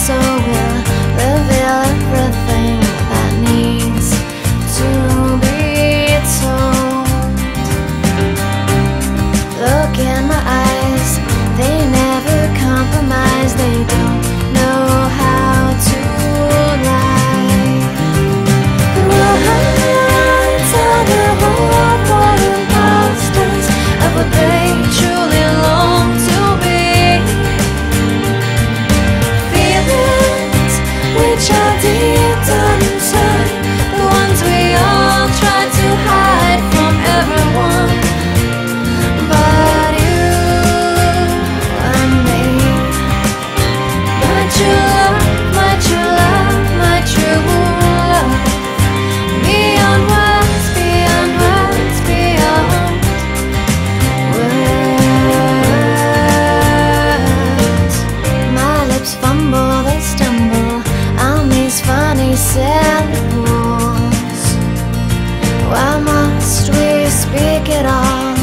so we'll reveal everything that needs to be told. Look in my eyes, they never compromise, they don't know how to lie. But we'll tell the whole world for imposters of what they truly long to be. Feelings which are deep down inside, the ones we all try to hide from everyone but you and me. My true love, my true love, my true love. Beyond words, beyond words, beyond words. My lips fumble, they stumble on these funny syllables. Why must we speak it all?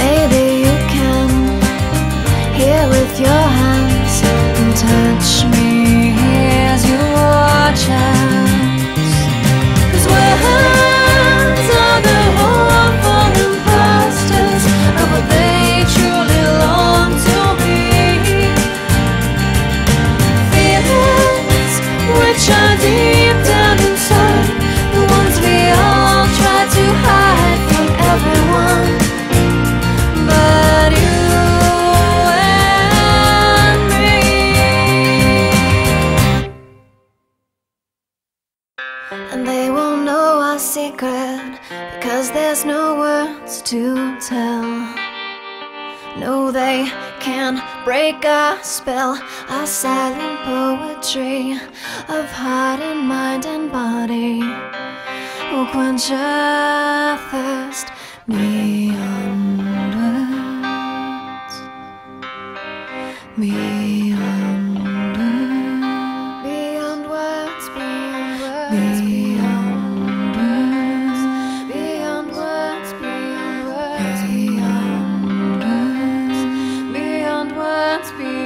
Maybe you can hear with your hands and touch me. Here's your chance. 'Cause words are the whole for imposters of what they truly long to be. Feelings which are deep down inside, the ones we all try to hide from everyone but you and me. And they won't know our secret because there's no words to tell. No, they can't break our spell, our silent poetry of heart and mind and body will quench our thirst beyond words, beyond words, beyond words, beyond words, beyond words, beyond words, beyond words, beyond words, beyond